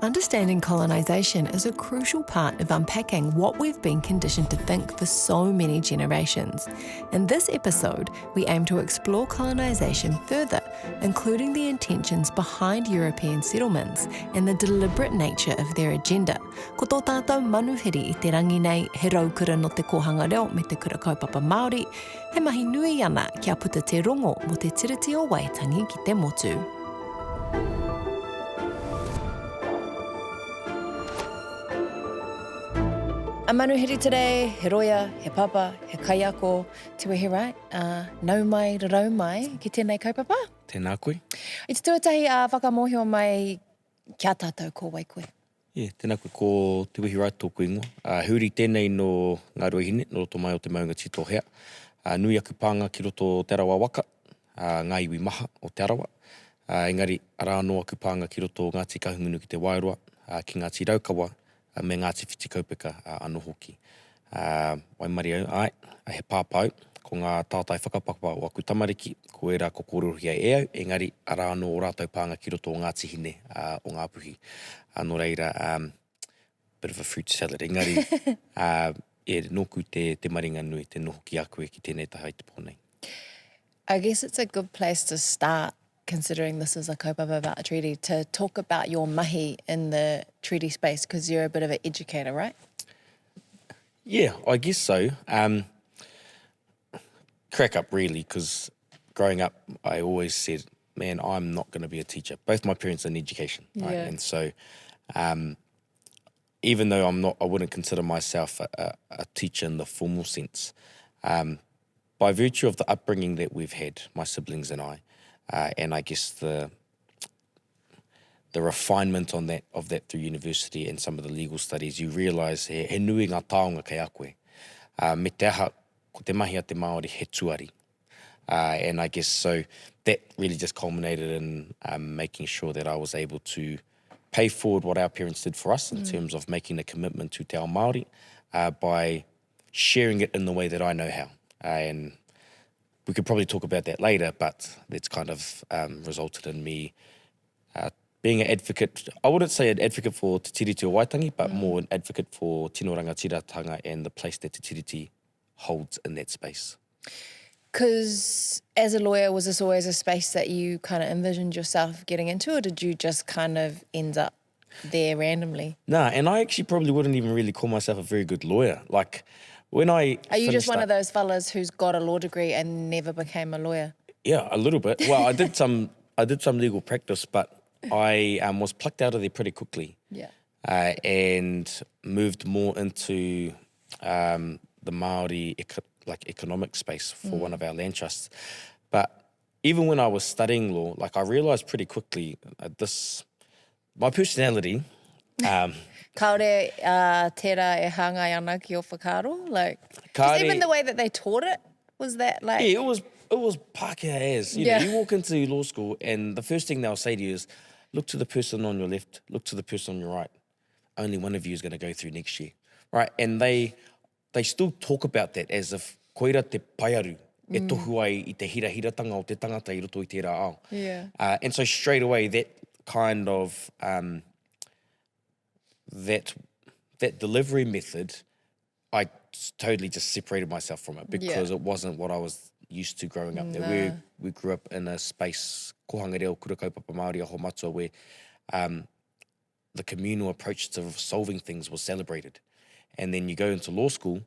Understanding colonisation is a crucial part of unpacking what we've been conditioned to think for so many generations. In this episode, we aim to explore colonisation further, including the intentions behind European settlements and the deliberate nature of their agenda. Ko tō tātou manuhiri I te rangi nei, he raukura no te kohanga reo me te kura kaupapa Māori, he mahi nui ana kia puta te rongo mo te tiriti o Waitangi ki te motu. A manuhiri today, he roia, he papa, he kaiako, te Wehi Wright, nau mai, rarau mai, ki tēnei kaupapa. Tēnā koe. I te tuatahi whakamohio mai kia tātou ko waikoe. Tēnā koe ko te Wehi Wright tōku ingoa. Huri tēnei no ngā Ruahine, no roto mai o te maunga tito hea. Nui aku pānga ki roto te arawa waka, ngā iwi maha o te arawa. Engari, ara anō aku pānga ki roto Ngāti Kahungunu ki te Wairoa, ki Ngāti Raukawa, me Ngāti whiti kaupeka anō hoki. Wai mari au, ai, he pāpau, ko ngā tātai whakapapa o aku tamariki, ko era ko kōrero e au, engari ara anō o rātou pānga ki roto o Ngāti hine o ngā puhi. Nō reira, bit of a fruit salad, engari, nōku te maringa nui, te noho ki aku ki tēnei taha I te pōnei. I guess it's a good place to start, considering this is a kaupapa about a treaty, to talk about your mahi in the treaty space, because you're a bit of an educator, right? Yeah, I guess so. Crack up really, because growing up, I always said, man, I'm not going to be a teacher. Both my parents are in education, right? Yeah. And so even though I wouldn't consider myself a teacher in the formal sense, by virtue of the upbringing that we've had, my siblings and I, and I guess the refinement of that through university and some of the legal studies, you realise he nui ngā taonga kei a koe. Me te aha, ko te mahi a te Māori he tuari. And I guess so that really just culminated in making sure that I was able to pay forward what our parents did for us in terms of making a commitment to te ao Māori by sharing it in the way that I know how. And we could probably talk about that later, but that's kind of resulted in me being an advocate. I wouldn't say an advocate for Te Tiriti or Waitangi, but more an advocate for tino rangatiratanga and the place that Te Tiriti holds in that space. Because as a lawyer, was this always a space that you kind of envisioned yourself getting into, or did you just kind of end up there randomly? Nah, and I actually probably wouldn't even really call myself a very good lawyer. Like, when I Are you just one of those fellas who's got a law degree and never became a lawyer? Yeah, a little bit. Well, I did some legal practice, but I was plucked out of there pretty quickly. Yeah. And moved more into the Māori economic space for one of our land trusts. But even when I was studying law, like I realised pretty quickly my personality. Kaore tērā e hāngai ana ki o whakaro? Like, just even the way that they taught it, was that like... Yeah, it was Pākehā as. You know, you walk into law school and the first thing they'll say to you is, look to the person on your left, look to the person on your right. Only one of you is going to go through next year, right? And they still talk about that as if koira te paiaru, e tohu ai I te hirahiratanga o te tangata I roto I tērā ao. Yeah. And so straight away, that kind of... that delivery method, I totally just separated myself from it because it wasn't what I was used to growing up there. We grew up in a space, kohanga reo kura kaupapa Māori a matua, where the communal approach to solving things was celebrated. And then you go into law school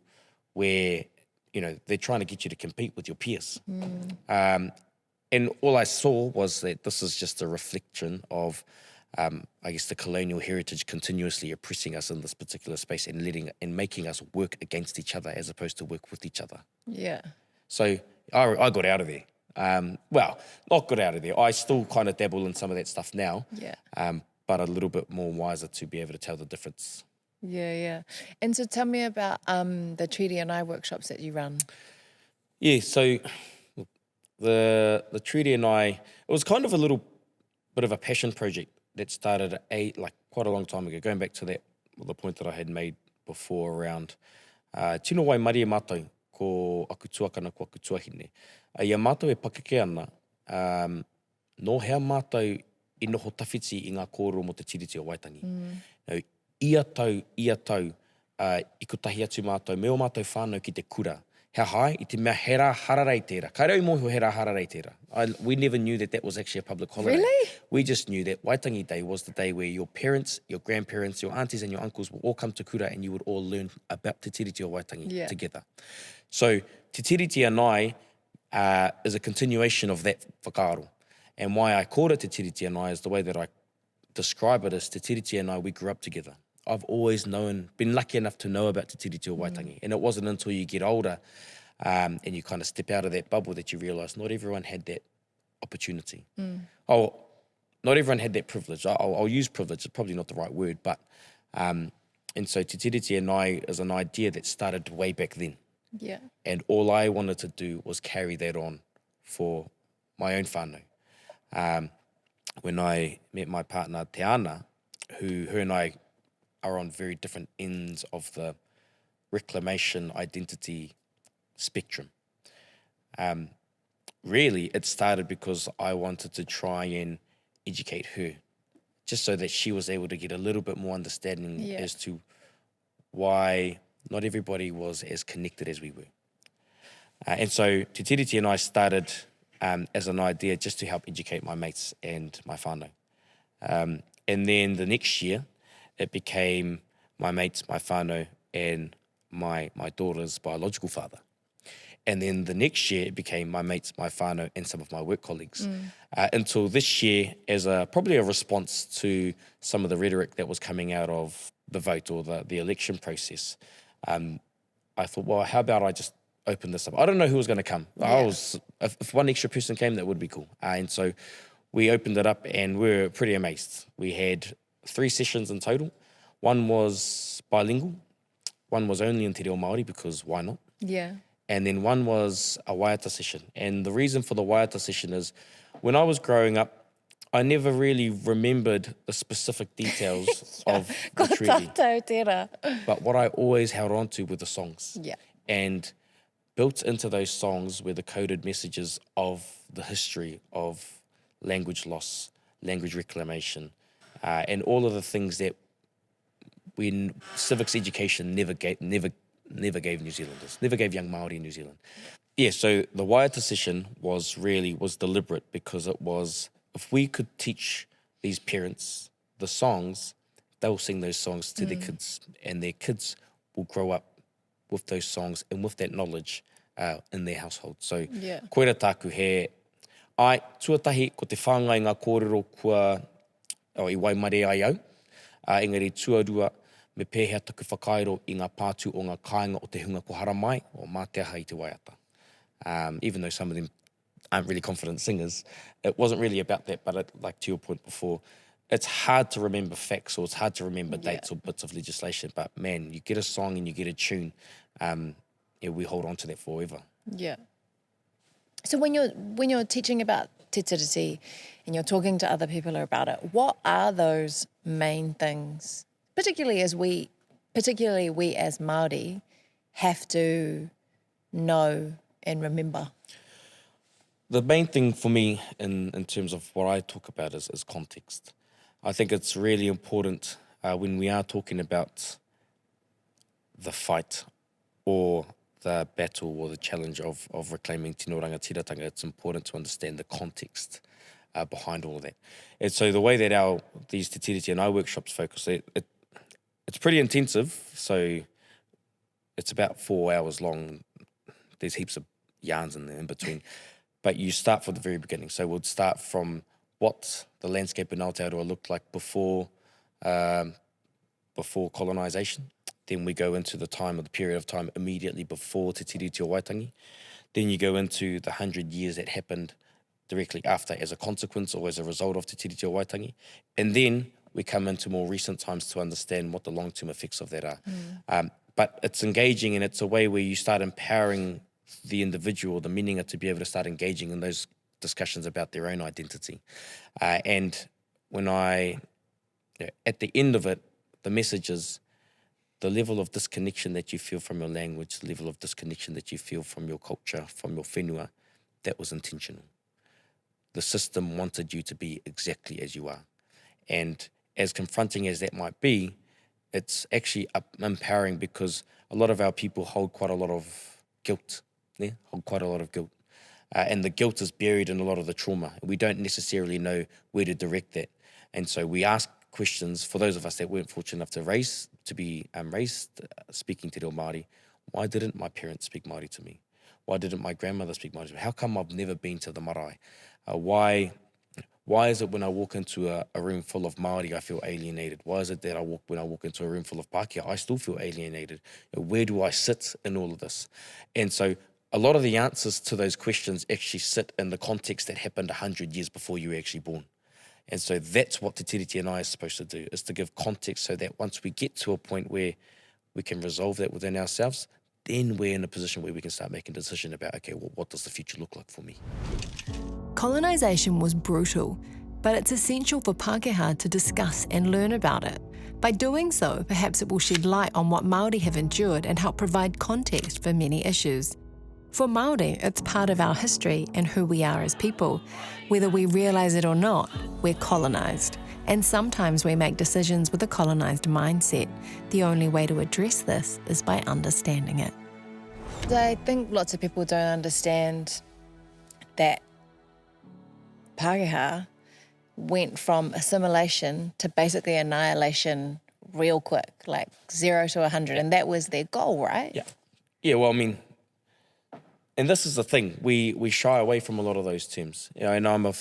where, you know, they're trying to get you to compete with your peers. And all I saw was that this is just a reflection of I guess the colonial heritage continuously oppressing us in this particular space and making us work against each other as opposed to work with each other. Yeah. So I got out of there. Well, not got out of there. I still kind of dabble in some of that stuff now. Yeah. But a little bit more wiser to be able to tell the difference. Yeah. And so tell me about the Treaty and I workshops that you run. Yeah, so the Treaty and I, it was kind of a little bit of a passion project that started quite a long time ago, going back to the point that I had made before around tino wai mari e mātou ko aku tuakana ko aku tuahine. Ia mātou e pakeke ana, no hea mātou i noho tawhiti i ngā kōrero mo te tiriti o Waitangi. Now, ia tau, i ko tahi atu mātou, me o mātou whānau ki te kura. Hea hai, i te mea he rā hararei tērā. Kai rau mohi o he rā hararei tērā. We never knew that was actually a public holiday. Really? We just knew that Waitangi Day was the day where your parents, your grandparents, your aunties and your uncles will all come to kura and you would all learn about Te Tiriti o Waitangi together. So Te Tiriti and I is a continuation of that whakaaro. And why I called it Te Tiriti and I is the way that I describe it as Te Tiriti and I, we grew up together. I've always been lucky enough to know about Te Tiriti o Waitangi. And it wasn't until you get older and you kind of step out of that bubble that you realise not everyone had that opportunity. Oh, not everyone had that privilege. I'll use privilege, it's probably not the right word, but and so Te Tiriti and I is an idea that started way back then. Yeah. And all I wanted to do was carry that on for my own whānau. When I met my partner, Te Ana, her and I are on very different ends of the reclamation identity spectrum. Really, it started because I wanted to try and educate her, just so that she was able to get a little bit more understanding as to why not everybody was as connected as we were. And so Te Tiriti and I started as an idea just to help educate my mates and my whānau. And then the next year, it became my mates, my whānau, and my daughter's biological father. And then the next year, it became my mates, my whānau, and some of my work colleagues. Until this year, as probably a response to some of the rhetoric that was coming out of the vote or the election process, I thought, well, how about I just open this up? I don't know who was going to come. If one extra person came, that would be cool. And so we opened it up and we were pretty amazed. We had 3 sessions in total. One was bilingual. One was only in Te Reo Māori because why not? Yeah. And then one was a waiata session. And the reason for the waiata session is when I was growing up, I never really remembered the specific details of the treaty. But what I always held on to were the songs. Yeah. And built into those songs were the coded messages of the history of language loss, language reclamation, and all of the things that when civics education never gave New Zealanders, never gave young Māori in New Zealand. Yeah, so the waiata session was deliberate because it was, if we could teach these parents the songs, they'll sing those songs to their kids, and their kids will grow up with those songs and with that knowledge in their household. So, koera tāku he, ai, tuatahi ko te whāngai ngā kōrero kua i waimare ai au, engari tuarua me pēhea taku whakairo i ngā pātu o ngā kāinga o te hunga ko haramai o māteaha i te waiata. Even though some of them aren't really confident singers, it wasn't really about that, but like to your point before, it's hard to remember facts or it's hard to remember dates or bits of legislation, but man, you get a song and you get a tune, we hold on to that forever. Yeah. So when you're teaching about Te Tiriti and you're talking to other people about it, what are those main things, particularly we as Māori have to know and remember? The main thing for me in terms of what I talk about is context. I think it's really important when we are talking about the fight or the battle or the challenge of reclaiming tino rangatiratanga, it's important to understand the context behind all of that. And so the way that these Te Tiriti and I workshops focus, it's pretty intensive. So it's about 4 hours long. There's heaps of yarns in there in between. But you start from the very beginning. So we'll start from what the landscape in Aotearoa looked like before colonisation. Then we go into the period of time immediately before Te Tiriti o Waitangi. Then you go into the 100 years that happened directly after as a consequence or as a result of Te Tiriti o Waitangi. And then we come into more recent times to understand what the long-term effects of that are. But it's engaging and it's a way where you start empowering the individual, the meaninger, to be able to start engaging in those discussions about their own identity. And when at the end of it, the message is the level of disconnection that you feel from your language, the level of disconnection that you feel from your culture, from your whenua, that was intentional. the system wanted you to be exactly as you are. And as confronting as that might be, it's actually empowering, because a lot of our people hold quite a lot of guilt, and the guilt is buried in a lot of the trauma. We don't necessarily know where to direct that. And so we ask questions, for those of us that weren't fortunate enough to be raised speaking Te Reo Māori. Why didn't my parents speak Māori to me? Why didn't my grandmother speak Māori to me? How come I've never been to the marae? Why is it when I walk into a room full of Māori, I feel alienated? Why is it that when I walk into a room full of Pākehā, I still feel alienated? Where do I sit in all of this? And so a lot of the answers to those questions actually sit in the context that happened 100 years before you were actually born. And so that's what Te Tiriti and I is supposed to do, is to give context, so that once we get to a point where we can resolve that within ourselves, then we're in a position where we can start making a decision about, okay, well, what does the future look like for me? Colonisation was brutal, but it's essential for Pākehā to discuss and learn about it. By doing so, perhaps it will shed light on what Māori have endured and help provide context for many issues. For Māori, it's part of our history and who we are as people. Whether we realise it or not, we're colonised. And sometimes we make decisions with a colonised mindset. The only way to address this is by understanding it. I think lots of people don't understand that Pākehā went from assimilation to basically annihilation real quick, like 0 to 100, and that was their goal, right? Yeah, well, I mean, and this is the thing, we shy away from a lot of those terms. And I'm a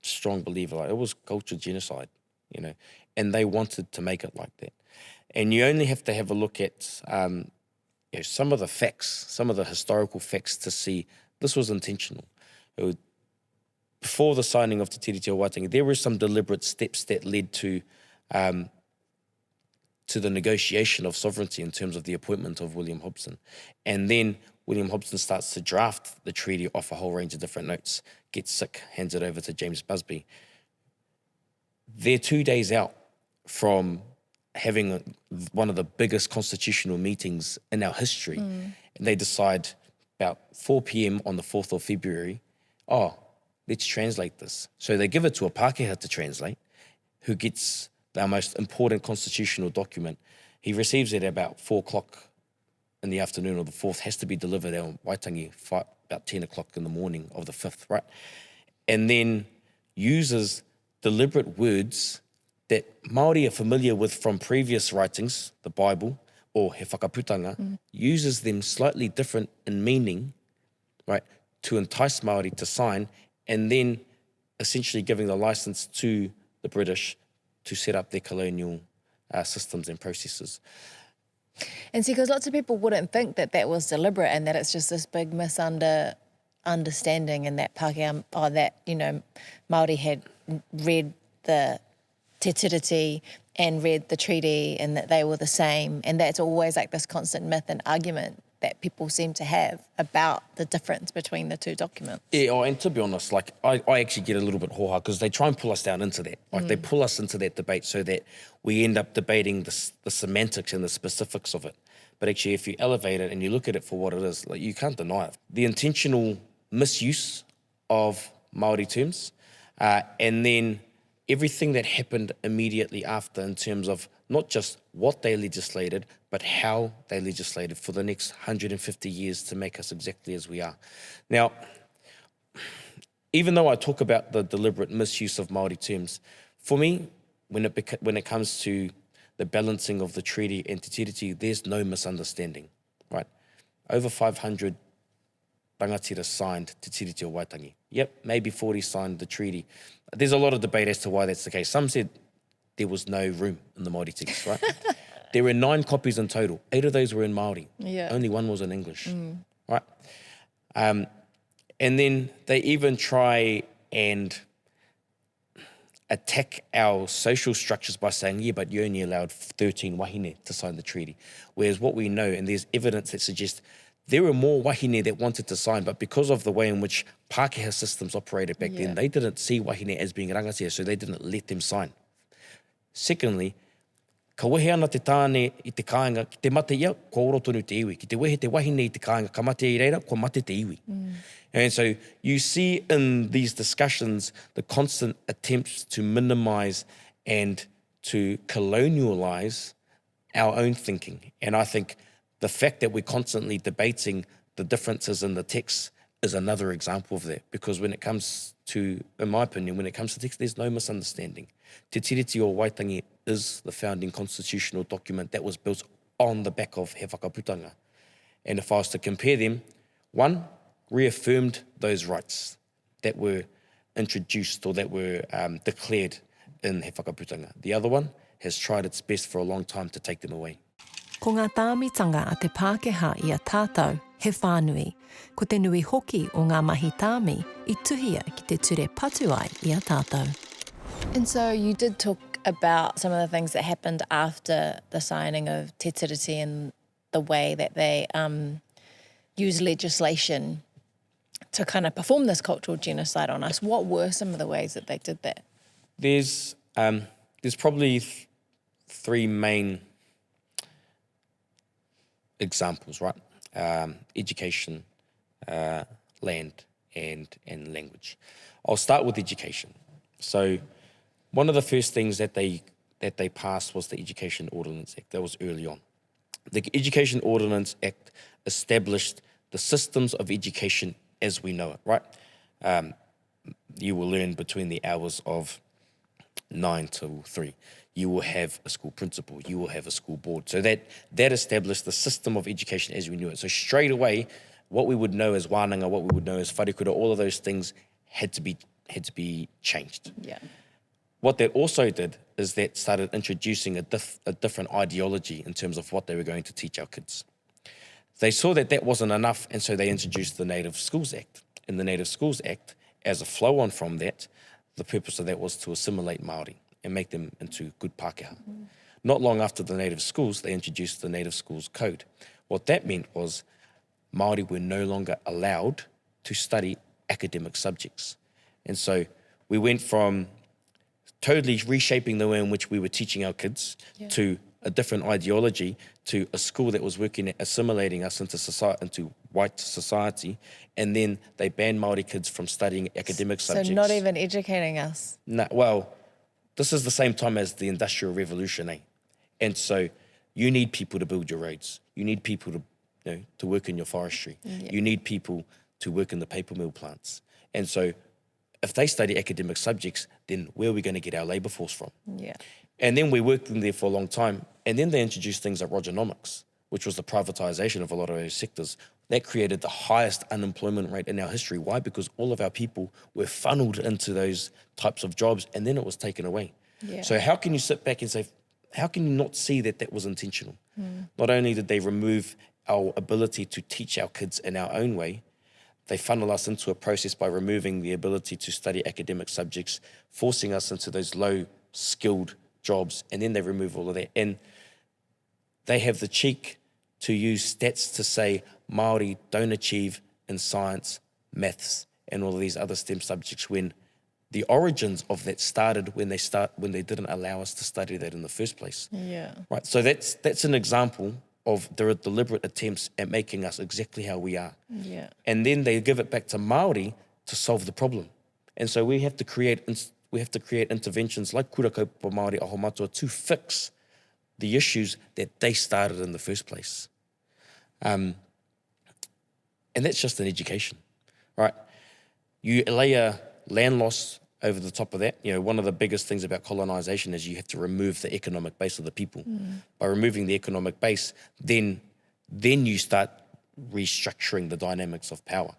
strong believer, like, it was cultural genocide, and they wanted to make it like that. And you only have to have a look at some of the facts, some of the historical facts, to see this was intentional. Before the signing of Te Tiriti o Waitangi, there were some deliberate steps that led to the negotiation of sovereignty in terms of the appointment of William Hobson. And then William Hobson starts to draft the treaty off a whole range of different notes, gets sick, hands it over to James Busby. They're 2 days out from having one of the biggest constitutional meetings in our history. And they decide about 4 p.m. on the 4th of February, let's translate this. So they give it to a Pākehā to translate, who gets our most important constitutional document. He receives it at about 4 o'clock in the afternoon, or the 4th, has to be delivered on Waitangi about 10 o'clock in the morning of the 5th, right? And then uses deliberate words that Māori are familiar with from previous writings, the Bible, or he whakaputanga, uses them slightly different in meaning, right, to entice Māori to sign, and then essentially giving the license to the British to set up their colonial systems and processes. And see, because lots of people wouldn't think that that was deliberate, and that it's just this big misunderstanding, and that Pākehā, Māori had read the Te Tiriti and read the treaty, and that they were the same, and that's always like this constant myth and argument that people seem to have about the difference between the two documents. Yeah, and to be honest, like, I actually get a little bit hoha, because they try and pull us down into that. Like, they pull us into that debate so that we end up debating the semantics and the specifics of it. But actually, if you elevate it and you look at it for what it is, like, you can't deny it. The intentional misuse of Māori terms, and then everything that happened immediately after, in terms of not just what they legislated, but how they legislated for the next 150 years to make us exactly as we are. Now, even though I talk about the deliberate misuse of Māori terms, for me, when it comes to the balancing of the treaty and Te Tiriti, there's no misunderstanding, right? Over 500 rangatira signed Te Tiriti o Waitangi. Yep, maybe 40 signed the treaty. There's a lot of debate as to why that's the case. Some said there was no room in the Māori text, right? There were 9 copies in total. 8 of those were in Māori. Yeah. Only 1 was in English, right? And then they even try and attack our social structures by saying, yeah, but you only allowed 13 wahine to sign the treaty. Whereas what we know, and there's evidence that suggests there were more wahine that wanted to sign, but because of the way in which Pākehā systems operated back then, they didn't see wahine as being rangatira, so they didn't let them sign. Secondly, ka wehe ana te tāne I te kāinga, ki te mate ia, ko oro tonu te iwi. Ki te wehe te wahine I te kāinga, ka mate I reira, ko mate te iwi. And so you see in these discussions the constant attempts to minimize and to colonialize our own thinking. And I think the fact that we're constantly debating the differences in the text is another example of that. Because when it comes to, in my opinion, when it comes to text, there's no misunderstanding. Te Tiriti o Waitangi is the founding constitutional document that was built on the back of he whakaputanga. And if I was to compare them, one reaffirmed those rights that were introduced or that were declared in he whakaputanga. The other one has tried its best for a long time to take them away. Ko ngā tāmitanga a te Pākehā I a tātou, he whānui, ko te nui hoki o ngā mahi tāmi I tuhia ki te ture patu ai I a tātou. And so you did talk about some of the things that happened after the signing of Te Tiriti and the way that they use legislation to kind of perform this cultural genocide on us. What were some of the ways that they did that? There's probably three main examples, right? Education, land, and language. I'll start with education. So one of the first things that they passed was the Education Ordinance Act. That was early on. The Education Ordinance Act established the systems of education as we know it, right? You will learn between the hours of 9 till 3. You will have a school principal, you will have a school board. So that established the system of education as we knew it. So straight away, what we would know as wānanga, what we would know as wharekura, all of those things had to be changed. Yeah. What that also did is that started introducing a different ideology in terms of what they were going to teach our kids. They saw that wasn't enough, and so they introduced the Native Schools Act. In the Native Schools Act, as a flow-on from that, the purpose of that was to assimilate Māori and make them into good Pākehā. Not long after the Native schools, they introduced the Native Schools Code. What that meant was Māori were no longer allowed to study academic subjects. And so we went from totally reshaping the way in which we were teaching our kids to a different ideology, to a school that was working at assimilating us into society, into white society, and then they banned Māori kids from studying academic subjects. So not even educating us. No, well, this is the same time as the Industrial Revolution, eh? And so you need people to build your roads. You need people to work in your forestry. Yeah. You need people to work in the paper mill plants. And so if they study academic subjects, then where are we going to get our labour force from? Yeah. And then we worked in there for a long time. And then they introduced things like Rogernomics, which was the privatisation of a lot of those sectors. That created the highest unemployment rate in our history. Why? Because all of our people were funneled into those types of jobs, and then it was taken away. Yeah. So how can you sit back and say, how can you not see that was intentional? Not only did they remove our ability to teach our kids in our own way, they funnel us into a process by removing the ability to study academic subjects, forcing us into those low-skilled jobs, and then they remove all of that. And they have the cheek to use stats to say Māori don't achieve in science, maths, and all of these other STEM subjects, when the origins of that started when they didn't allow us to study that in the first place. Yeah. Right. So that's an example of their deliberate attempts at making us exactly how we are. Yeah. And then they give it back to Māori to solve the problem. And so we have to create interventions like Kura Kaupapa Māori Aho Matua to fix the issues that they started in the first place. And that's just an education, right? You layer land loss over the top of that. You know, one of the biggest things about colonisation is you have to remove the economic base of the people. By removing the economic base, then you start restructuring the dynamics of power.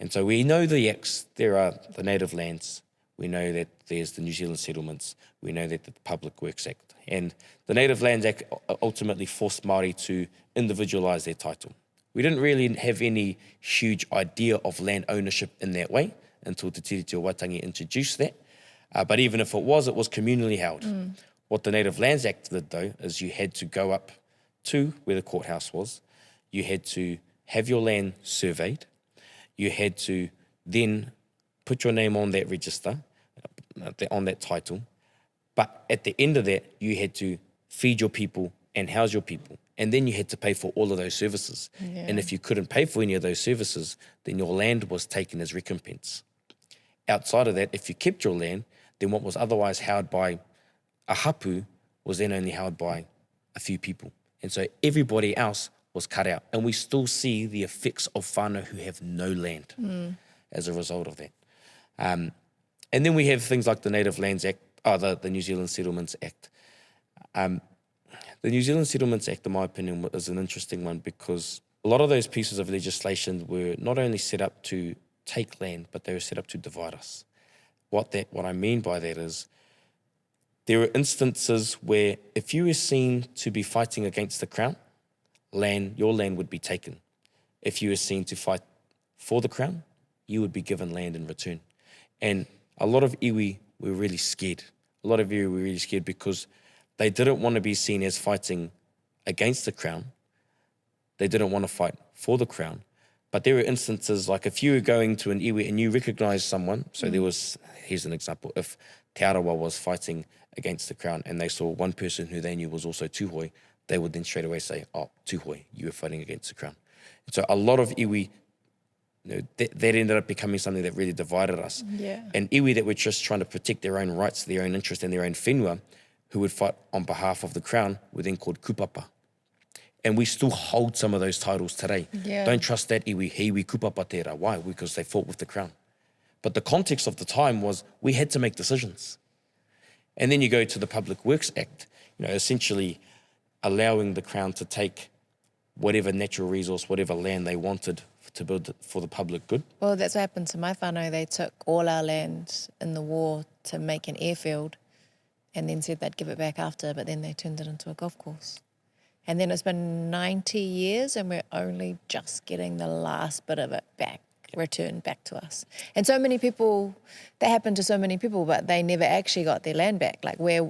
And so we know the acts. There are the native lands. We know that there's the New Zealand settlements. We know that the Public Works Act. And the Native Lands Act ultimately forced Māori to individualise their title. We didn't really have any huge idea of land ownership in that way until Te Tiriti o Waitangi introduced that. But even if it was communally held. What the Native Lands Act did, though, is you had to go up to where the courthouse was. You had to have your land surveyed. You had to then put your name on that register, on that title. But at the end of that, you had to feed your people, and house your people. And then you had to pay for all of those services. Yeah. And if you couldn't pay for any of those services, then your land was taken as recompense. Outside of that, if you kept your land, then what was otherwise held by a hapu was then only held by a few people. And so everybody else was cut out. And we still see the effects of whānau who have no land as a result of that. And then we have things like the Native Lands Act, the New Zealand Settlements Act. The New Zealand Settlements Act, in my opinion, is an interesting one because a lot of those pieces of legislation were not only set up to take land, but they were set up to divide us. What I mean by that is there are instances where if you were seen to be fighting against the Crown, your land would be taken. If you were seen to fight for the Crown, you would be given land in return. And a lot of iwi were really scared. A lot of iwi were really scared because they didn't want to be seen as fighting against the Crown. They didn't want to fight for the Crown. But there were instances like if you were going to an iwi and you recognised someone, so here's an example, if Te Arawa was fighting against the Crown and they saw one person who they knew was also Tūhoi, they would then straight away say, oh, Tūhoi, you were fighting against the Crown. And so a lot of iwi, that ended up becoming something that really divided us. Yeah. And iwi that were just trying to protect their own rights, their own interest and their own whenua, who would fight on behalf of the Crown, were then called kupapa. And we still hold some of those titles today. Yeah. Don't trust that iwi, he iwi kupapa tērā. Why? Because they fought with the Crown. But the context of the time was we had to make decisions. And then you go to the Public Works Act, essentially allowing the Crown to take whatever natural resource, whatever land they wanted to build for the public good. Well, that's what happened to my whānau. They took all our land in the war to make an airfield and then said they'd give it back after, but then they turned it into a golf course. And then it's been 90 years and we're only just getting the last bit of it back, returned back to us. And so many people, that happened to so many people, but they never actually got their land back. Like we're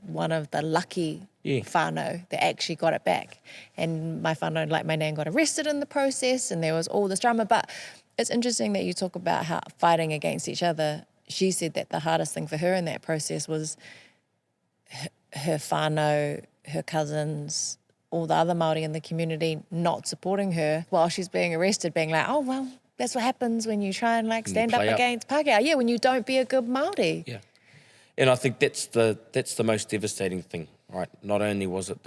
one of the lucky whānau that actually got it back. And my whānau, like my nan, got arrested in the process and there was all this drama. But it's interesting that you talk about how fighting against each other. She said that the hardest thing for her in that process was her whānau, her cousins, all the other Māori in the community not supporting her while she's being arrested, being like, oh, well, that's what happens when you try and stand up against Pākehā. Yeah, when you don't be a good Māori. Yeah. And I think that's the most devastating thing, right? Not only was it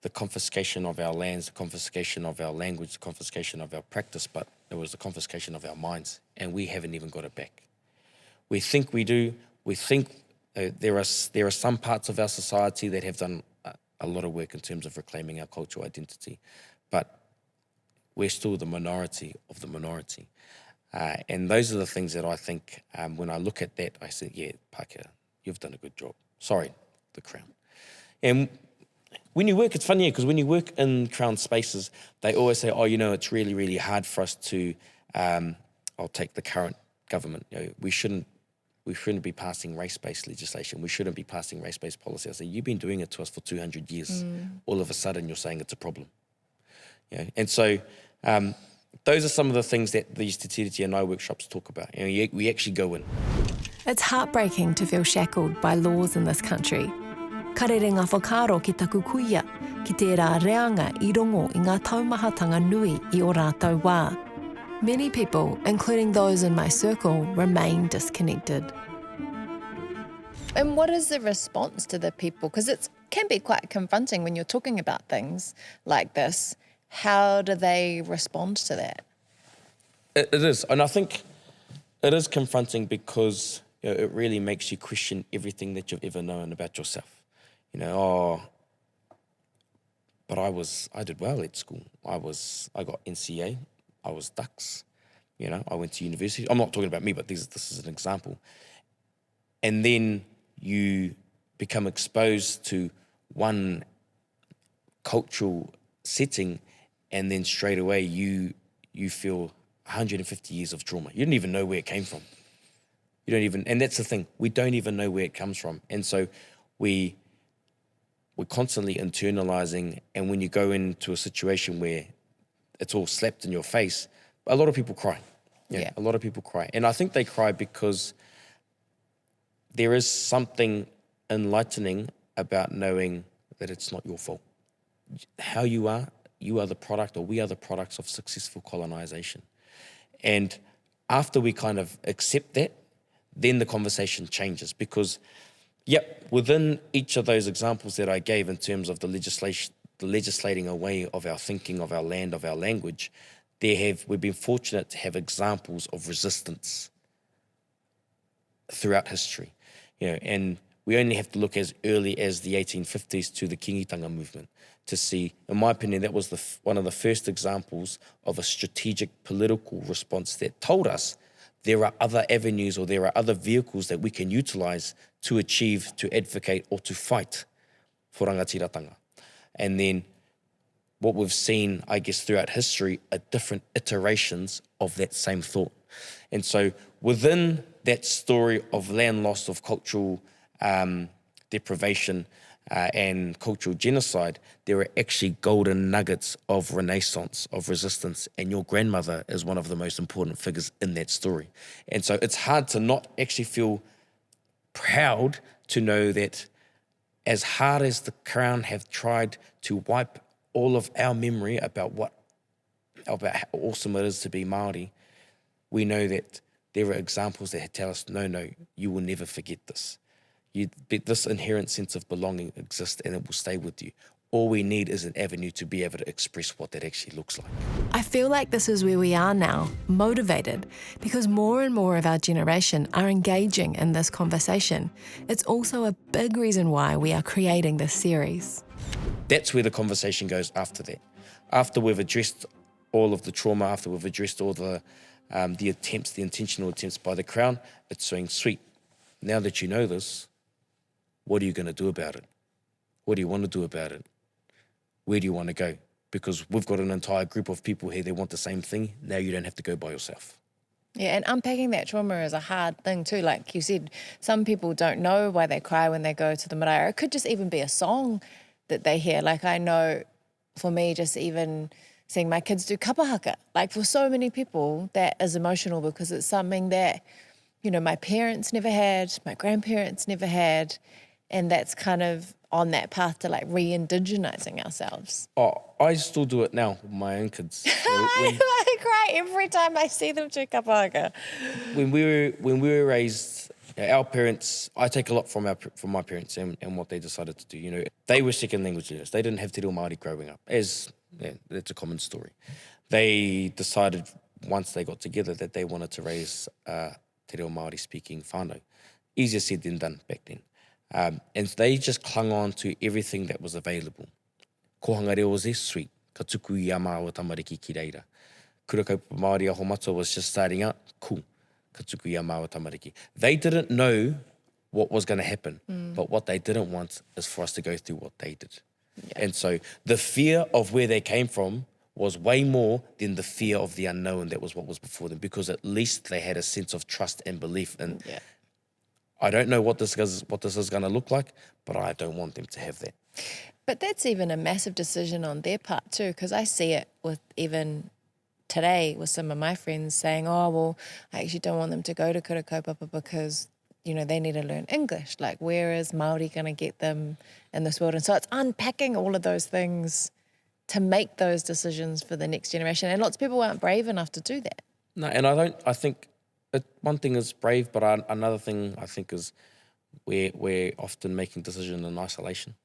the confiscation of our lands, the confiscation of our language, the confiscation of our practice, but it was the confiscation of our minds, and we haven't even got it back. We think we do. We think there are some parts of our society that have done a lot of work in terms of reclaiming our cultural identity, but we're still the minority of the minority. And those are the things that I think, when I look at that, I say, yeah, Pākehā, you've done a good job. Sorry, the Crown. And when you work, it's funny because when you work in Crown spaces, they always say, oh, it's really, really hard for us to, I'll take the current government, we shouldn't be passing race-based legislation. We shouldn't be passing race-based policy. I say, you've been doing it to us for 200 years. All of a sudden, you're saying it's a problem. And so those are some of the things that these Te Tiriti and I workshops talk about. We actually go in. It's heartbreaking to feel shackled by laws in this country. Ka rere ngā whakaaro ki taku kuia, ki tērā reanga I rongo I ngā taumahatanga nui I o rātou wā. Many people, including those in my circle, remain disconnected. And what is the response to the people? Because it can be quite confronting when you're talking about things like this. How do they respond to that? It is. And I think it is confronting because it really makes you question everything that you've ever known about yourself. But I did well at school. I got NCA. I was Dux, I went to university. I'm not talking about me, but this is an example. And then you become exposed to one cultural setting, and then straight away you feel 150 years of trauma. You didn't even know where it came from. And that's the thing, we don't even know where it comes from. And so we're constantly internalizing, and when you go into a situation where it's all slapped in your face, a lot of people cry. Yeah, a lot of people cry. And I think they cry because there is something enlightening about knowing that it's not your fault. How you are the product, or we are the products of successful colonization. And after we kind of accept that, then the conversation changes, because, within each of those examples that I gave in terms of the legislating away of our thinking, of our land, of our language, we've been fortunate to have examples of resistance throughout history. And we only have to look as early as the 1850s to the kingitanga movement to see, in my opinion, that was one of the first examples of a strategic political response that told us there are other avenues, or there are other vehicles that we can utilize to achieve, to advocate, or to fight for rangatiratanga. And then what we've seen, I guess, throughout history are different iterations of that same thought. And so within that story of land loss, of cultural deprivation and cultural genocide, there are actually golden nuggets of renaissance, of resistance, and your grandmother is one of the most important figures in that story. And so it's hard to not actually feel proud to know that as hard as the Crown have tried to wipe all of our memory about how awesome it is to be Māori, we know that there are examples that tell us, no, you will never forget this. This inherent sense of belonging exists, and it will stay with you. All we need is an avenue to be able to express what that actually looks like. I feel like this is where we are now, motivated, because more and more of our generation are engaging in this conversation. It's also a big reason why we are creating this series. That's where the conversation goes after that. After we've addressed all of the trauma, after we've addressed all the attempts, the intentional attempts by the Crown, it's saying, sweet, now that you know this, what are you going to do about it? What do you want to do about it? Where do you want to go? Because we've got an entire group of people here that want the same thing. Now you don't have to go by yourself. Yeah, and unpacking that trauma is a hard thing too. Like you said, some people don't know why they cry when they go to the marae. It could just even be a song that they hear. Like I know for me, just even seeing my kids do kapahaka, like for so many people that is emotional, because it's something that, my parents never had, my grandparents never had. And that's kind of on that path to like re-indigenizing ourselves. Oh, I still do it now with my own kids. I cry every time I see them do kapahaka. When we were raised, our parents, I take a lot from my parents and what they decided to do. They were second language learners. They didn't have Te Reo Māori growing up. That's a common story. They decided once they got together that they wanted to raise Te Reo Māori speaking whānau. Easier said than done back then. And they just clung on to everything that was available. Kohanga reo was there, sweet. Ka tuku I a māua tamariki ki reira. Kura kaupapa Māori a homatua was just starting out, cool. Ka tuku I a māua tamariki. They didn't know what was going to happen, but what they didn't want is for us to go through what they did. Yeah. And so the fear of where they came from was way more than the fear of the unknown that was what was before them, because at least they had a sense of trust and belief in, I don't know what this is going to look like, but I don't want them to have that. But that's even a massive decision on their part too, because I see it with even today with some of my friends saying, oh, well, I actually don't want them to go to Kura Kaupapa because, they need to learn English. Like, where is Māori going to get them in this world? And so it's unpacking all of those things to make those decisions for the next generation. And lots of people aren't brave enough to do that. No, and I think one thing is brave, but another thing I think is we're often making decisions in isolation.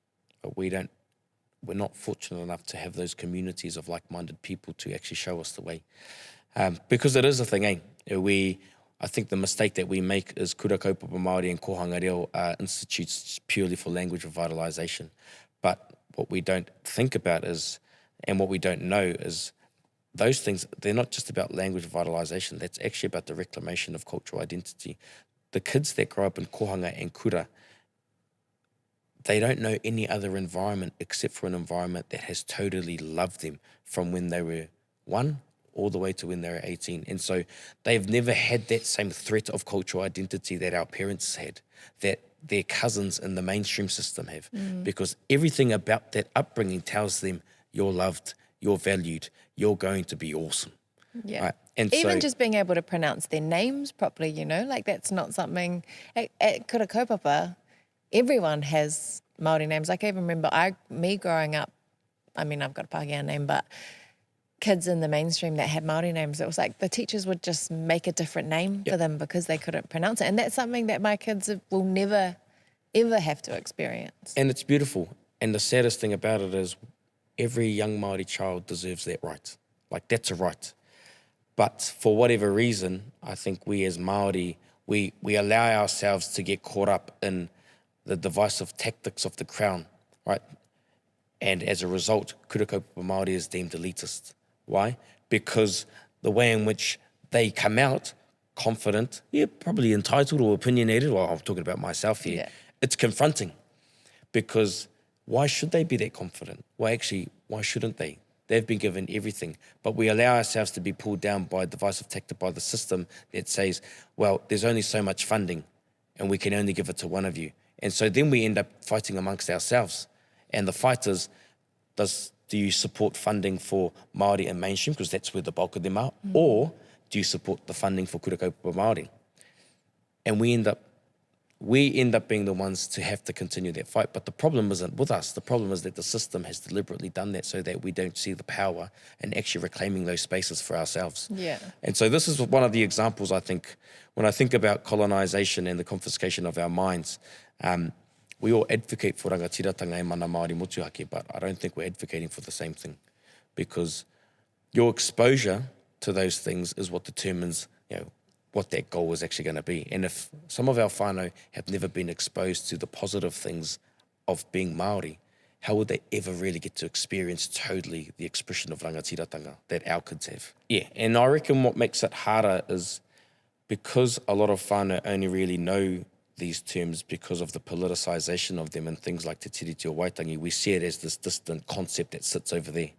But we're not fortunate enough to have those communities of like-minded people to actually show us the way. Because it is a thing, I think the mistake that we make is Kura Kaupapa Māori and Kohanga Reo are institutes purely for language revitalisation. But what we don't think about is, and what we don't know is, those things, they're not just about language revitalisation. That's actually about the reclamation of cultural identity. The kids that grow up in Kohanga and Kura, they don't know any other environment except for an environment that has totally loved them from when they were 1 all the way to when they were 18. And so they've never had that same threat of cultural identity that our parents had, that their cousins in the mainstream system have. Because everything about that upbringing tells them you're loved, you're valued, you're going to be awesome. Yeah. Right? And even just being able to pronounce their names properly, like that's not something at Kura Kaupapa. Everyone has Māori names. Like I even remember me growing up, I mean, I've got a Pākehā name, but kids in the mainstream that had Māori names, it was like the teachers would just make a different name for them because they couldn't pronounce it. And that's something that my kids will never, ever have to experience. And it's beautiful. And the saddest thing about it is every young Māori child deserves that right. Like, that's a right. But for whatever reason, I think we as Māori, we allow ourselves to get caught up in the divisive tactics of the Crown, right? And as a result, Kura and Kohanga Māori is deemed elitist. Why? Because the way in which they come out, confident, probably entitled or opinionated, well, I'm talking about myself here, it's confronting. Because why should they be that confident? Well, actually, why shouldn't they? They've been given everything. But we allow ourselves to be pulled down by a divisive tactic by the system that says, well, there's only so much funding and we can only give it to one of you. And so then we end up fighting amongst ourselves. And the fight is, do you support funding for Māori and mainstream, because that's where the bulk of them are, or do you support the funding for Kura and Kohanga Māori? And we end up being the ones to have to continue that fight. But the problem isn't with us. The problem is that the system has deliberately done that so that we don't see the power in actually reclaiming those spaces for ourselves. Yeah. And so this is one of the examples, I think, when I think about colonisation and the confiscation of our minds. We all advocate for rangatiratanga e mana Māori motuhake, but I don't think we're advocating for the same thing, because your exposure to those things is what determines, what that goal is actually going to be. And if some of our whānau have never been exposed to the positive things of being Māori, how would they ever really get to experience totally the expression of rangatiratanga that our kids have? Yeah, and I reckon what makes it harder is because a lot of whānau only really know these terms because of the politicisation of them and things like Te Tiriti or Waitangi, we see it as this distant concept that sits over there.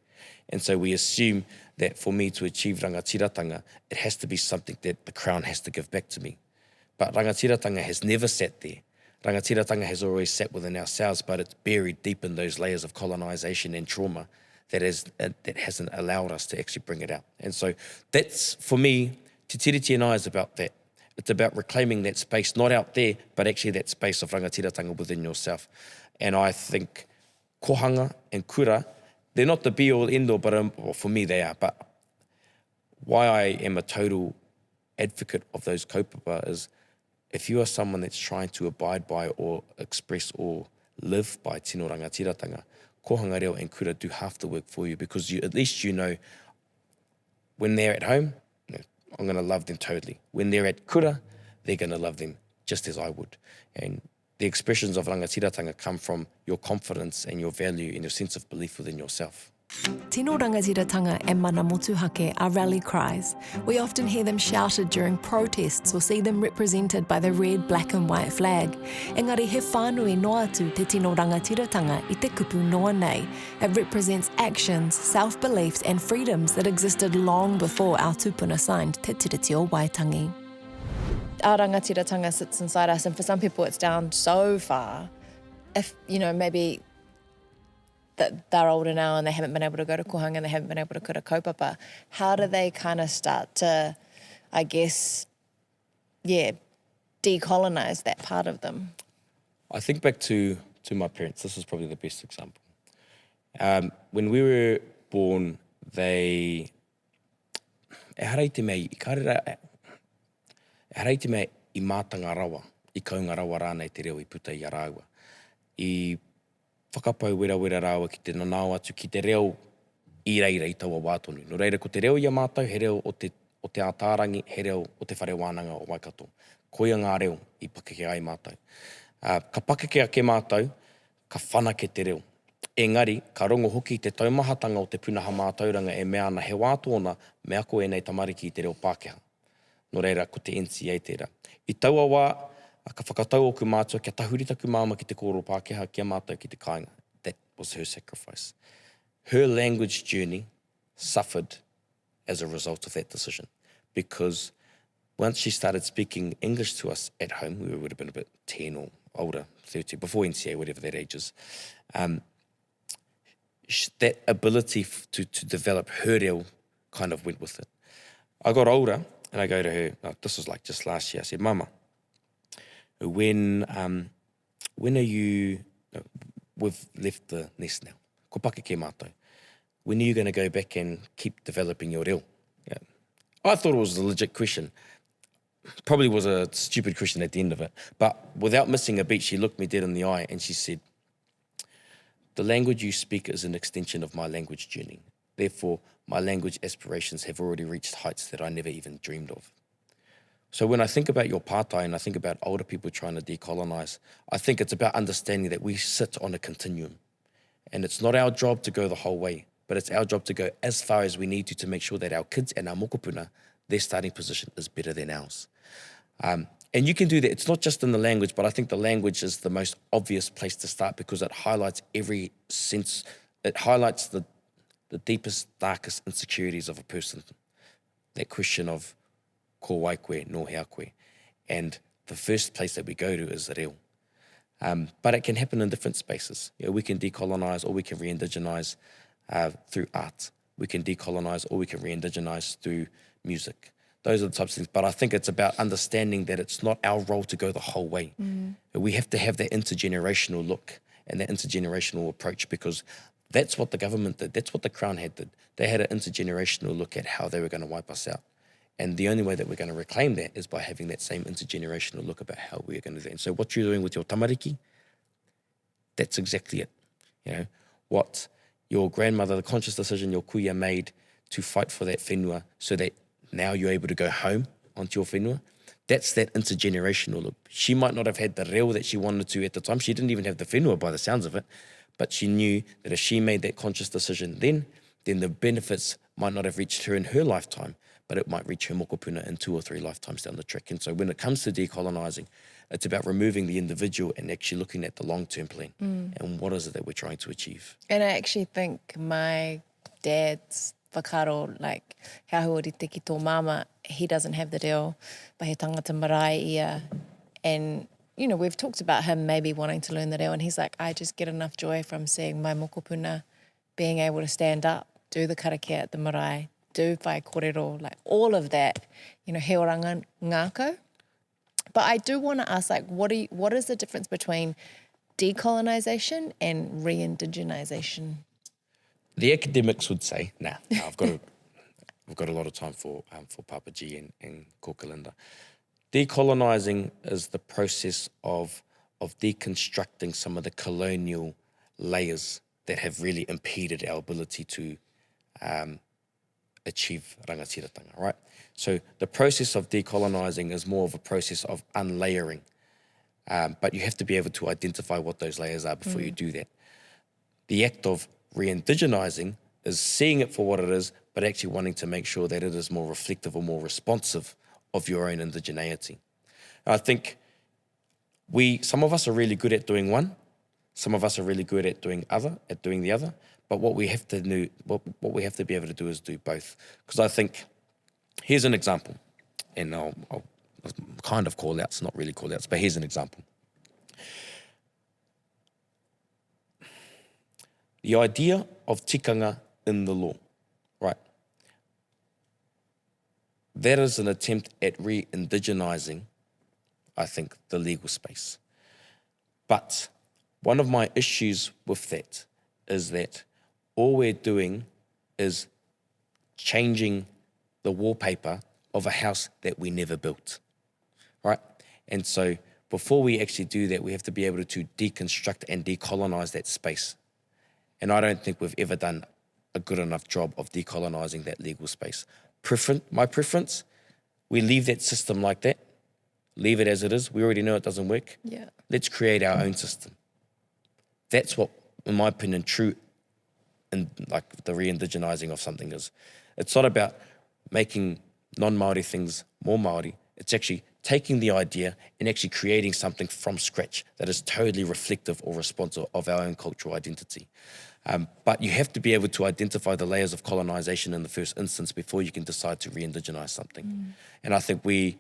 And so we assume that for me to achieve rangatiratanga, it has to be something that the Crown has to give back to me. But rangatiratanga has never sat there. Rangatiratanga has always sat within ourselves, but it's buried deep in those layers of colonisation and trauma that hasn't allowed us to actually bring it out. And so that's, for me, Te Tiriti and I is about that. It's about reclaiming that space, not out there, but actually that space of rangatiratanga within yourself. And I think kohanga and kura, they're not the be-all, end-all, but well, for me they are. But why I am a total advocate of those kaupapa is if you are someone that's trying to abide by or express or live by tino rangatiratanga, kohanga reo and kura do half the work for you, because at least you know when they're at home, I'm going to love them totally. When they're at kura, they're going to love them just as I would. And the expressions of rangatiratanga come from your confidence and your value and your sense of belief within yourself. Tino rangatiratanga and mana motuhake are rally cries. We often hear them shouted during protests or see them represented by the red, black and white flag. Engari he whānui no atu te tino rangatiratanga I te kupu noa nei. It represents actions, self-beliefs and freedoms that existed long before our tupuna signed Te Tiriti o Waitangi. Our rangatiratanga sits inside us, and for some people it's down so far. If, maybe that they're older now and they haven't been able to go to kohanga and they haven't been able to kura kaupapa, how do they kind of start to, I guess, decolonize that part of them? I think back to my parents. This is probably the best example. When we were born, they... E harei te mea I mātanga rawa, I kaunga rawa rānei te reo I puta I araua. I whakapau wera rāua ki te nanao atu ki te reo I reira I taua wātonu. No reira, ko te reo I a mātou, he reo o te ātārangi, he reo o te whare wānanga o Waikato. Koia ngā reo I pakeke ai mātou. Ka pakeke a ke mātou, ka whanake te reo. Engari, ka rongo hoki te taumahatanga o te punaha mātauranga e mea ana he wātona, mea ko e nei tamariki I te reo Pākehā. No reira, ko te NCA tērā. I taua wā, ka whakatau o ku mātua, kia tahurita ku māma ki te kōrero Pākehā, kia mātou ki te kāinga. That was her sacrifice. Her language journey suffered as a result of that decision, because once she started speaking English to us at home, we would have been a bit 10 or older, 13, before NCA, whatever that age is, that ability to develop her reo kind of went with it. I got older, and I go to her, this was like just last year, I said, Mama, when are you, we've left the nest now. Ko pake ke mātou. When are you going to go back and keep developing your reo? Yeah. I thought it was a legit question. Probably was a stupid question at the end of it. But without missing a beat, she looked me dead in the eye and she said, the language you speak is an extension of my language journey. Therefore, my language aspirations have already reached heights that I never even dreamed of. So when I think about your pātai and I think about older people trying to decolonize, I think it's about understanding that we sit on a continuum. And it's not our job to go the whole way, but it's our job to go as far as we need to make sure that our kids and our mokopuna, their starting position is better than ours. And you can do that. It's not just in the language, but I think the language is the most obvious place to start because it highlights every sense. It highlights the deepest, darkest insecurities of a person. That question of ko waikoe, no hea koe. And the first place that we go to is the reo. But it can happen in different spaces. You know, we can decolonize or we can re-indigenize through art. We can decolonize or we can re-indigenize through music. Those are the types of things. But I think it's about understanding that it's not our role to go the whole way. We have to have that intergenerational look and that intergenerational approach because that's what the government did. That's what the Crown had did. They had an intergenerational look at how they were going to wipe us out. And the only way that we're going to reclaim that is by having that same intergenerational look about how we're going to do that. And so what you're doing with your tamariki, that's exactly it. You know, what your grandmother, the conscious decision your kuia made to fight for that whenua so that now you're able to go home onto your whenua, that's that intergenerational look. She might not have had the reo that she wanted to at the time. She didn't even have the whenua by the sounds of it, but she knew that if she made that conscious decision then the benefits might not have reached her in her lifetime, but it might reach her mokopuna in 2 or 3 lifetimes down the track. And so when it comes to decolonizing, it's about removing the individual and actually looking at the long-term plan and what is it that we're trying to achieve. And I actually think my dad's whakaro, like Hahuori Teki tō mama, he doesn't have the reo, but he tangata marae ia. And, you know, we've talked about him maybe wanting to learn the reo, and he's like, I just get enough joy from seeing my mokopuna being able to stand up, do the karakia at the marae, do whai kōrero, like all of that, you know, he oranga ngākau. But I do want to ask, like, what is the difference between decolonization and re-indigenization? The academics would say, I've got a lot of time for Papa G and Kokalinda. Decolonizing is the process of deconstructing some of the colonial layers that have really impeded our ability to achieve rangatiratanga, right? So the process of decolonizing is more of a process of unlayering, but you have to be able to identify what those layers are before you do that. The act of re-indigenizing is seeing it for what it is, but actually wanting to make sure that it is more reflective or more responsive of your own indigeneity. And I think some of us are really good at doing one, some of us are really good at doing the other, but what we have to do, what we have to be able to do is do both. Because I think, here's an example, and I'll kind of call outs, not really call outs, but here's an example. The idea of tikanga in the law, right? That is an attempt at re-indigenizing, I think, the legal space. But one of my issues with that is that all we're doing is changing the wallpaper of a house that we never built, right? And so before we actually do that, we have to be able to deconstruct and decolonize that space. And I don't think we've ever done a good enough job of decolonizing that legal space. My preference, we leave that system like that, leave it as it is. We already know it doesn't work. Yeah. Let's create our own system. That's what, in my opinion, true and like the re-indigenizing of something is. It's not about making non-Māori things more Māori. It's actually taking the idea and actually creating something from scratch that is totally reflective or responsive of our own cultural identity. But you have to be able to identify the layers of colonization in the first instance before you can decide to re-indigenize something. And I think we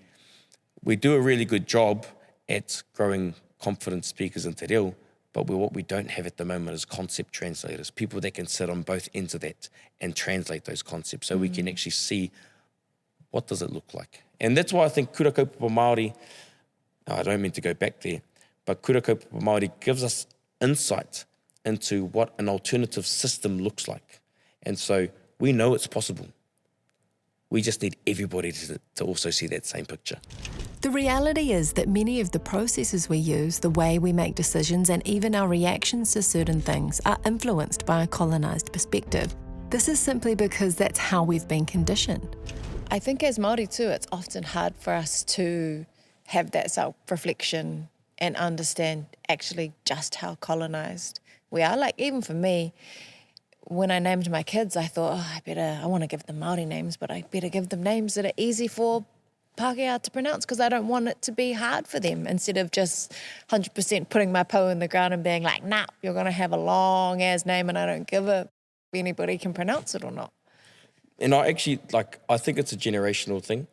do a really good job at growing confident speakers in te reo, but what we don't have at the moment is concept translators, people that can sit on both ends of that and translate those concepts so we can actually see what does it look like. And that's why I think Kura Kaupapa Māori, I don't mean to go back there, but Kura Kaupapa Māori gives us insight into what an alternative system looks like. And so we know it's possible. We just need everybody to also see that same picture. The reality is that many of the processes we use, the way we make decisions, and even our reactions to certain things are influenced by a colonised perspective. This is simply because that's how we've been conditioned. I think as Māori too, it's often hard for us to have that self-reflection and understand actually just how colonised we are. Like, even for me, when I named my kids, I thought, I want to give them Māori names, but I better give them names that are easy for Pākehā to pronounce, because I don't want it to be hard for them, instead of just 100% putting my po in the ground and being like, nah, you're going to have a long-ass name and I don't give a if anybody can pronounce it or not. And I actually, I think it's a generational thing,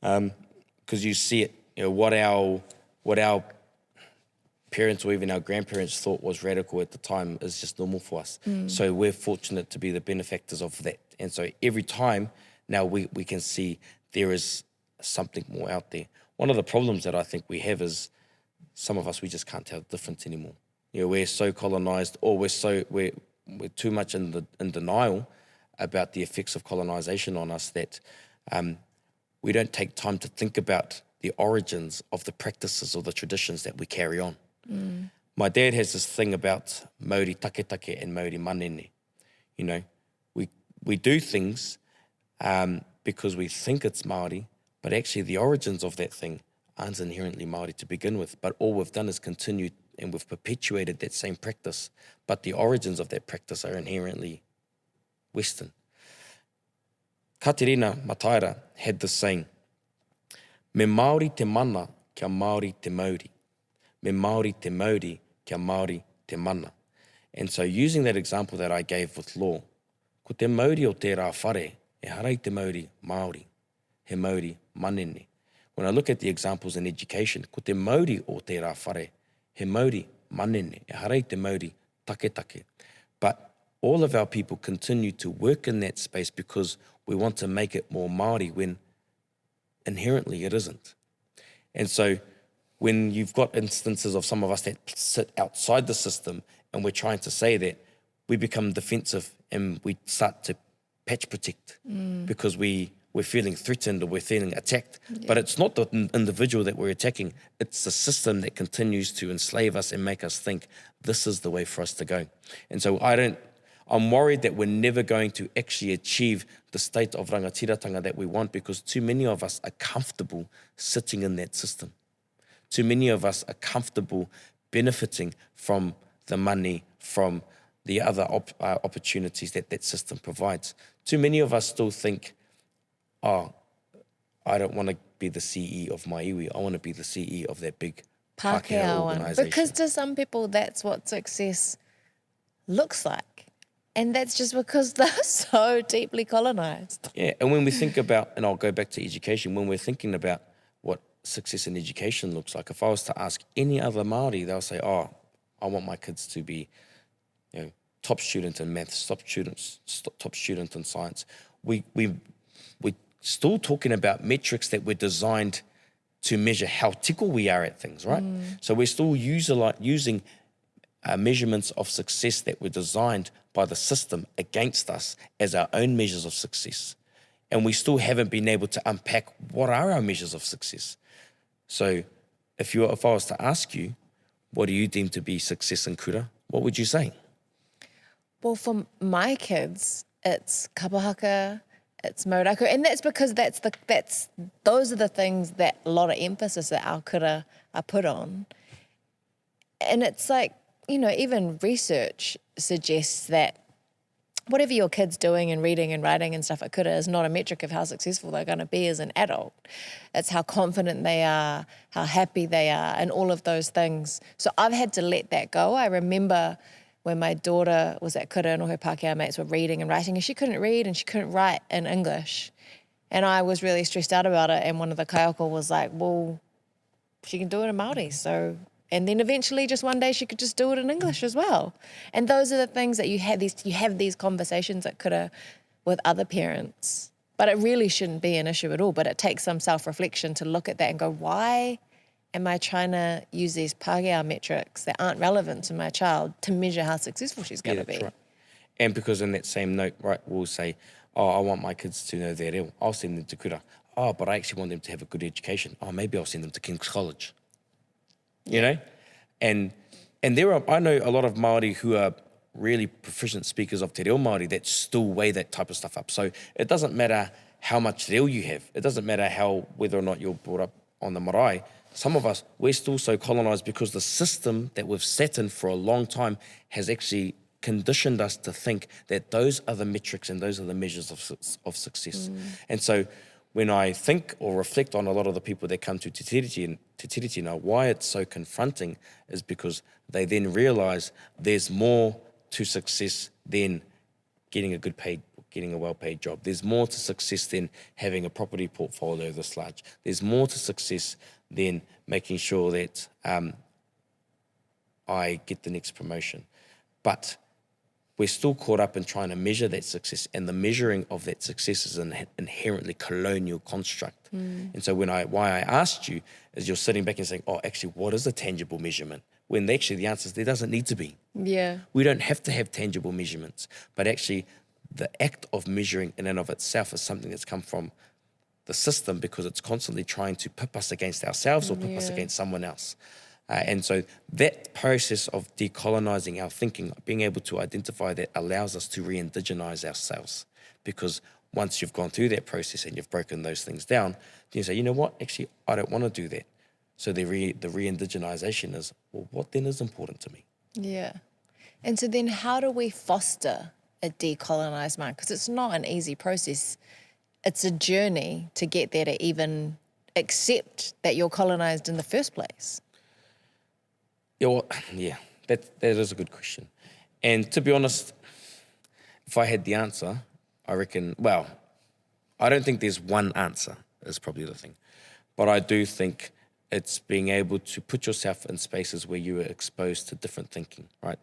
because you see it, what our parents or even our grandparents thought was radical at the time is just normal for us. So we're fortunate to be the benefactors of that. And so every time now we can see there is something more out there. One of the problems that I think we have is some of us, we just can't tell the difference anymore. We're so colonised, or we're too much in denial about the effects of colonisation on us that we don't take time to think about the origins of the practices or the traditions that we carry on. My dad has this thing about Māori taketake and Māori manene. We do things because we think it's Māori, but actually the origins of that thing aren't inherently Māori to begin with. But all we've done is continue and we've perpetuated that same practice, but the origins of that practice are inherently Western. Katerina Mataira had this saying, me Māori te mana kia Māori te Māori. Me Māori te Māori kia Māori te mana. And so using that example that I gave with law, ko te Māori o tērā whare, e harai te Māori Māori, he Māori manene. When I look at the examples in education, ko te Māori o tērā whare, he Māori manene, e harai te Māori taketake. But all of our people continue to work in that space because we want to make it more Māori when inherently it isn't. And so when you've got instances of some of us that sit outside the system and we're trying to say that, we become defensive and we start to patch protect because we're feeling threatened or we're feeling attacked. Yeah. But it's not the individual that we're attacking, it's the system that continues to enslave us and make us think this is the way for us to go. And so I'm worried that we're never going to actually achieve the state of rangatiratanga that we want, because too many of us are comfortable sitting in that system. Too many of us are comfortable benefiting from the money, from the other opportunities that system provides. Too many of us still think, I don't want to be the CE of my iwi, I want to be the CE of that big Pākehā organisation. Because to some people that's what success looks like. And that's just because they're so deeply colonised. Yeah, and when we think about, and I'll go back to education, when we're thinking about what success in education looks like, if I was to ask any other Māori, they'll say, I want my kids to be top student in maths, top student in science. We're still talking about metrics that were designed to measure how tickle we are at things, right? So we're still using measurements of success that were designed by the system against us as our own measures of success. And we still haven't been able to unpack what are our measures of success. So if I was to ask you, what do you deem to be success in Kura, what would you say? Well, for my kids, it's kapahaka, it's mauraku, and that's because those are the things that a lot of emphasis that our kura are put on. And it's like, even research suggests that whatever your kid's doing and reading and writing and stuff at kura is not a metric of how successful they're going to be as an adult. It's how confident they are, how happy they are, and all of those things. So I've had to let that go. I remember when my daughter was at kura and all her Pākehā mates were reading and writing, and she couldn't read and she couldn't write in English. And I was really stressed out about it, and one of the kaioko was like, well, she can do it in Māori, so... And then eventually just one day she could just do it in English as well. And those are the things that you have these conversations at kura with other parents. But it really shouldn't be an issue at all. But it takes some self-reflection to look at that and go, why am I trying to use these Pākehā metrics that aren't relevant to my child to measure how successful she's going to be? That's right. And because in that same note, right, we'll say, oh, I want my kids to know their reo. I'll send them to Kura. Oh, but I actually want them to have a good education. Oh, maybe I'll send them to King's College. You know? And I know a lot of Māori who are really proficient speakers of te reo Māori that still weigh that type of stuff up. So it doesn't matter how much reo you have. It doesn't matter whether or not you're brought up on the marae. Some of us, we're still so colonised because the system that we've sat in for a long time has actually conditioned us to think that those are the metrics and those are the measures of success. And so when I think or reflect on a lot of the people that come to Te Tiriti and I, why it's so confronting is because they then realise there's more to success than getting a well-paid job. There's more to success than having a property portfolio this large. There's more to success than making sure that I get the next promotion. But we're still caught up in trying to measure that success, and the measuring of that success is an inherently colonial construct. And so why I asked you is you're sitting back and saying, oh, actually, what is a tangible measurement? When actually the answer is there doesn't need to be. Yeah. We don't have to have tangible measurements, but actually the act of measuring in and of itself is something that's come from the system because it's constantly trying to pip us against ourselves or pip us against someone else. And so that process of decolonizing our thinking, being able to identify that allows us to re-indigenize ourselves. Because once you've gone through that process and you've broken those things down, then you say, you know what, actually, I don't want to do that. So the re-indigenization is, well, what then is important to me? Yeah. And so then how do we foster a decolonized mind? Because it's not an easy process. It's a journey to get there to even accept that you're colonized in the first place. That is a good question. And to be honest, if I had the answer, I reckon, well, I don't think there's one answer is probably the thing. But I do think it's being able to put yourself in spaces where you are exposed to different thinking, right?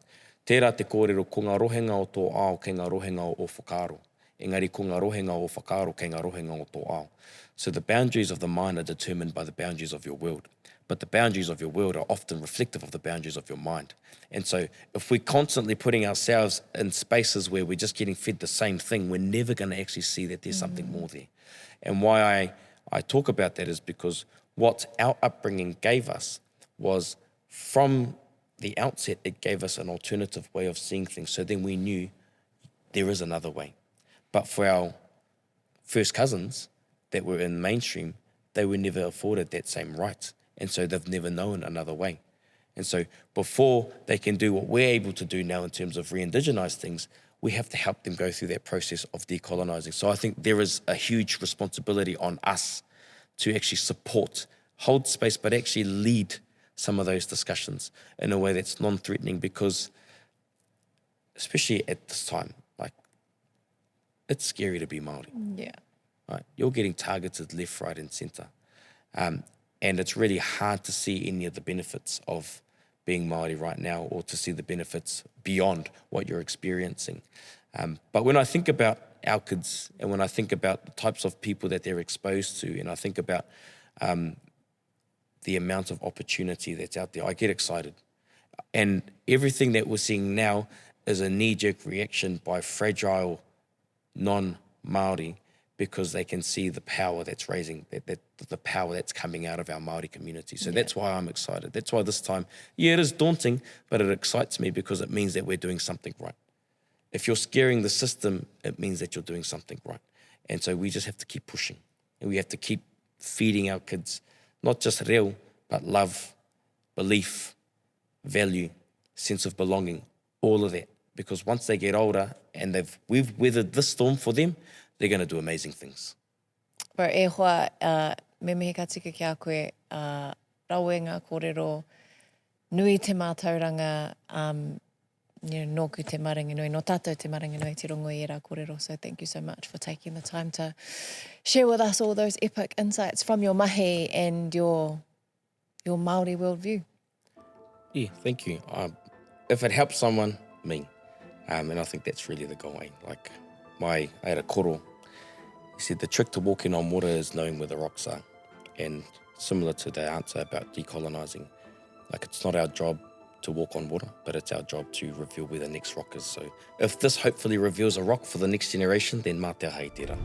Tērā te kōrero, ko ngā rohenga o tō ao, ke ngā rohenga o whakaaro. Engari, ko ngā rohenga o whakaaro, ke ngā rohenga o tō ao. So the boundaries of the mind are determined by the boundaries of your world. But the boundaries of your world are often reflective of the boundaries of your mind. And so if we're constantly putting ourselves in spaces where we're just getting fed the same thing, we're never going to actually see that there's something more there. And why I talk about that is because what our upbringing gave us was from the outset, it gave us an alternative way of seeing things. So then we knew there is another way. But for our first cousins that were in mainstream, they were never afforded that same right. And so they've never known another way. And so before they can do what we're able to do now in terms of re-indigenize things, we have to help them go through that process of decolonizing. So I think there is a huge responsibility on us to actually support, hold space, but actually lead some of those discussions in a way that's non-threatening, because especially at this time, like, it's scary to be Māori. Yeah. Right? You're getting targeted left, right, and centre. And it's really hard to see any of the benefits of being Māori right now, or to see the benefits beyond what you're experiencing. But when I think about our kids, and when I think about the types of people that they're exposed to, and I think about the amount of opportunity that's out there, I get excited. And everything that we're seeing now is a knee-jerk reaction by fragile non-Māori, because they can see the power that's raising, the power that's coming out of our Māori community. So that's why I'm excited. That's why this time, it is daunting, but it excites me because it means that we're doing something right. If you're scaring the system, it means that you're doing something right. And so we just have to keep pushing. And we have to keep feeding our kids, not just reo, but love, belief, value, sense of belonging, all of that. Because once they get older and we've weathered this storm for them, they're going to do amazing things. But e hoa, me mehe ka tika ki a koe, raue ngā kōrero, nui te mātauranga, nōku te maringi nui, no tātou te maringi nui, te rongo i rā kōrero. So thank you so much for taking the time to share with us all those epic insights from your mahi and your Māori worldview. Yeah, thank you. If it helps someone, me. And I think that's really the goal. Like, I had a koro. He said the trick to walking on water is knowing where the rocks are. And similar to the answer about decolonizing. Like, it's not our job to walk on water, but it's our job to reveal where the next rock is. So if this hopefully reveals a rock for the next generation, then mā te hei tērā.